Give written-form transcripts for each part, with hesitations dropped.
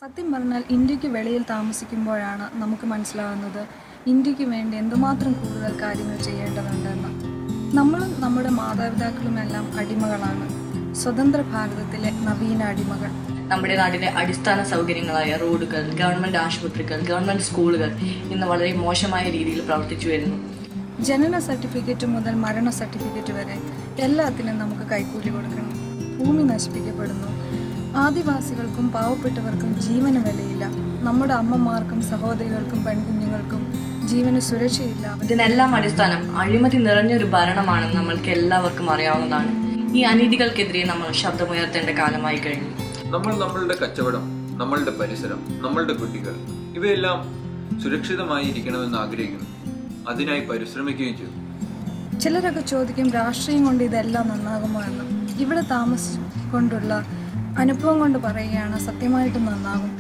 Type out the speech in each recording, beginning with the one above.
സത്യം പറഞ്ഞാൽ ഇന്ത്യക്ക് വെളിയിൽ താമസിക്കുമ്പോഴാണ് നമുക്ക് മനസ്സിലാകുന്നത് ഇന്ത്യക്ക് വേണ്ടി എന്തുമാത്രം കൂടുതൽ കാര്യങ്ങൾ ചെയ്യേണ്ടതുണ്ടെന്ന്. നമ്മളും നമ്മുടെ മാതാപിതാക്കളുമെല്ലാം അടിമകളാണ്, സ്വതന്ത്ര ഭാരതത്തിലെ നവീന അടിമകൾ. നമ്മുടെ നാട്ടിലെ അടിസ്ഥാന സൗകര്യങ്ങളായ റോഡുകൾ, ഗവൺമെൻറ് ആശുപത്രികൾ, ഗവൺമെൻറ് സ്കൂളുകൾ ഇന്ന് വളരെ മോശമായ രീതിയിൽ പ്രവർത്തിച്ചു വരുന്നു. ജനന സർട്ടിഫിക്കറ്റ് മുതൽ മരണ സർട്ടിഫിക്കറ്റ് വരെ എല്ലാത്തിനും നമുക്ക് കൈക്കൂലി കൊടുക്കണം. ഭൂമി നശിപ്പിക്കപ്പെടുന്നു. ആദിവാസികൾക്കും പാവപ്പെട്ടവർക്കും ജീവന് വിലയില്ല. നമ്മുടെ അമ്മമാർക്കും സഹോദരികൾക്കും പെൺകുഞ്ഞുങ്ങൾക്കും ജീവന് സുരക്ഷയില്ല. ഇതിനെല്ലാം അടിസ്ഥാനം അഴിമതി നിറഞ്ഞൊരു ഭരണമാണെന്ന് നമ്മൾക്ക് എല്ലാവർക്കും അറിയാവുന്നതാണ്. ഈ അനീതികൾക്കെതിരെ നമ്മൾ ശബ്ദമുയർത്തേണ്ട കാലമായി കഴിഞ്ഞു. നമ്മൾ നമ്മളുടെ കച്ചവടം, നമ്മളുടെ പരിസരം, നമ്മളുടെ കുട്ടികൾ ഇവയെല്ലാം സുരക്ഷിതമായി ഇരിക്കണമെന്ന് ആഗ്രഹിക്കുന്നു. അതിനായി പരിശ്രമിക്കുകയും ചെയ്തു. ചിലരൊക്കെ ചോദിക്കും, രാഷ്ട്രീയം കൊണ്ട് ഇതെല്ലാം നന്നാകുമോ എന്ന്. ഇവിടെ താമസിക്കൊണ്ടുള്ള അനുഭവം കൊണ്ട് പറയുകയാണ്, സത്യമായിട്ടും നന്നാകും.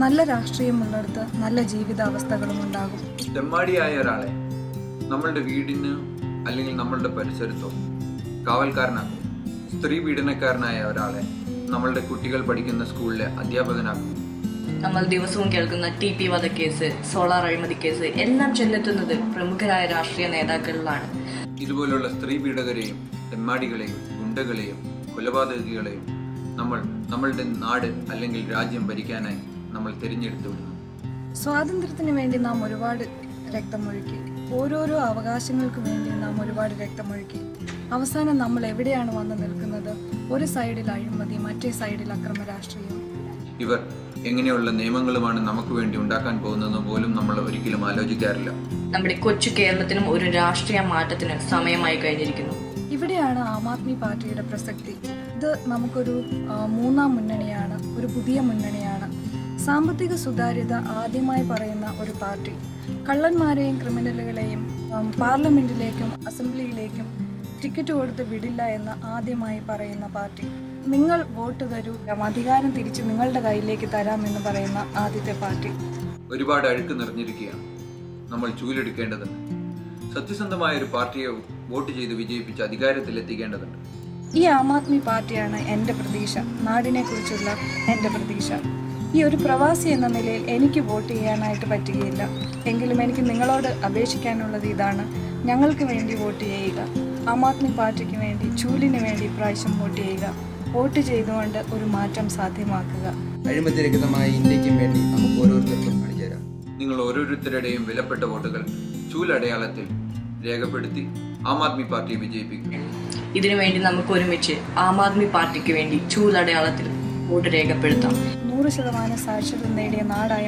നല്ല രാഷ്ട്രീയമുള്ളിടത്ത് നല്ല ജീവിതാവസ്ഥകളും ഉണ്ടാകും. തെമ്മാടിയായ ഒരാളെ നമ്മളുടെ വീടിന് അല്ലെങ്കിൽ നമ്മളുടെ പരിസരത്തോ കാവൽക്കാരനാക്കും. സ്ത്രീ പീഡനക്കാരനായ ഒരാളെ നമ്മളുടെ കുട്ടികൾ പഠിക്കുന്ന സ്കൂളിലെ അധ്യാപകനാക്കും. നമ്മൾ ദിവസവും കേൾക്കുന്ന TP വധക്കേസ്, സോളാർ അഴിമതി കേസ് എല്ലാം ചെന്നെത്തുന്നത് പ്രമുഖരായ രാഷ്ട്രീയ നേതാക്കളിലാണ്. ഇതുപോലുള്ള സ്ത്രീ പീഡകരെയും തെമ്മാടികളെയും ഗുണ്ടകളെയും കൊലപാതകികളെയും നമ്മൾ നമ്മളുടെ നാട് അല്ലെങ്കിൽ രാജ്യം ഭരിക്കാനായി നമ്മൾ തിരഞ്ഞെടുത്തു വിടുന്നു. സ്വാതന്ത്ര്യത്തിന് വേണ്ടി നാം ഒരുപാട് രക്തമൊഴുക്കി, ഓരോരോ അവകാശങ്ങൾക്ക് വേണ്ടി നാം ഒരുപാട് രക്തമൊഴുക്കി. അവസാനം നമ്മൾ എവിടെയാണ് വന്ന് നിൽക്കുന്നത്? ഒരു സൈഡിൽ അഴിമതി, മറ്റേ സൈഡിൽ അക്രമ രാഷ്ട്രീയം. ഇവർ എങ്ങനെയുള്ള നിയമങ്ങളുമാണ് നമുക്ക് വേണ്ടി ഉണ്ടാക്കാൻ പോകുന്നത് പോലും നമ്മൾ ഒരിക്കലും ആലോചിക്കാറില്ല. നമ്മുടെ കൊച്ചു കേരളത്തിനും ഒരു രാഷ്ട്രീയ മാറ്റത്തിന് സമയമായി കഴിഞ്ഞിരിക്കുന്നു. ഇവിടെയാണ് ആം ആദ്മി പാർട്ടിയുടെ പ്രസക്തി. ഇത് നമുക്കൊരു മൂന്നാം മുന്നണിയാണ്, ഒരു പുതിയ മുന്നണിയാണ്. സാമ്പത്തിക സുതാര്യത ആദ്യമായി പറയുന്ന ഒരു പാർട്ടി. കള്ളന്മാരെയും ക്രിമിനലുകളെയും പാർലമെന്റിലേക്കും അസംബ്ലിയിലേക്കും ടിക്കറ്റ് കൊടുത്ത് വിടില്ല എന്ന് ആദ്യമായി പറയുന്ന പാർട്ടി. നിങ്ങൾ വോട്ട് തരൂ, അധികാരം തിരിച്ച് നിങ്ങളുടെ കയ്യിലേക്ക് തരാമെന്ന് പറയുന്ന ആദ്യത്തെ പാർട്ടി. ഒരുപാട് അഴുക്ക് നിറഞ്ഞിരിക്കുകയാണ്. നമ്മൾ ചൂലെടുക്കേണ്ടതുണ്ട്. സത്യസന്ധമായ ഒരു പാർട്ടിയെ വോട്ട് ചെയ്ത് വിജയിപ്പിച്ച് അധികാരത്തിലെത്തിക്കേണ്ടതുണ്ട്. ഈ ആം ആദ്മി പാർട്ടിയാണ് എൻ്റെ പ്രതീക്ഷ, നാടിനെ കുറിച്ചുള്ള എൻ്റെ പ്രതീക്ഷ. ഈ ഒരു പ്രവാസി എന്ന നിലയിൽ എനിക്ക് വോട്ട് ചെയ്യാനായിട്ട് പറ്റുകയില്ല. എങ്കിലും എനിക്ക് നിങ്ങളോട് അപേക്ഷിക്കാനുള്ളത് ഇതാണ്: ഞങ്ങൾക്ക് വേണ്ടി വോട്ട് ചെയ്യുക. ആം ആദ്മി പാർട്ടിക്ക് വേണ്ടി, ചൂലിന് വേണ്ടി ഇപ്രാവശ്യം വോട്ട് ചെയ്യുക. വോട്ട് ചെയ്തുകൊണ്ട് ഒരു മാറ്റം സാധ്യമാക്കുക. അഴിമതിരഹിതമായ ഇന്ത്യക്കും വേണ്ടി നമുക്ക് ഓരോരുത്തർക്കും അണിചേരാം. നിങ്ങൾ ഓരോരുത്തരുടെയും വിലപ്പെട്ട വോട്ടുകൾ ചൂലടയാളത്തിൽ രേഖപ്പെടുത്തി ആം ആദ്മി പാർട്ടിയെ വിജയിപ്പിക്കും. ഇതിനുവേണ്ടി നമുക്ക് ഒരുമിച്ച് ആം ആദ്മി പാർട്ടിക്ക് വേണ്ടി ചൂലടയാളത്തിൽ വോട്ട് രേഖപ്പെടുത്താം. 100% സാക്ഷരത നേടിയ നാടായ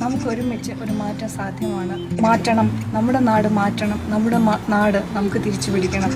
നമുക്ക് ഒരുമിച്ച് ഒരു മാറ്റം സാധ്യമാണ്. മാറ്റണം, നമ്മുടെ നാട് മാറ്റണം. നമ്മുടെ നാട് നമുക്ക് തിരിച്ചു പിടിക്കണം.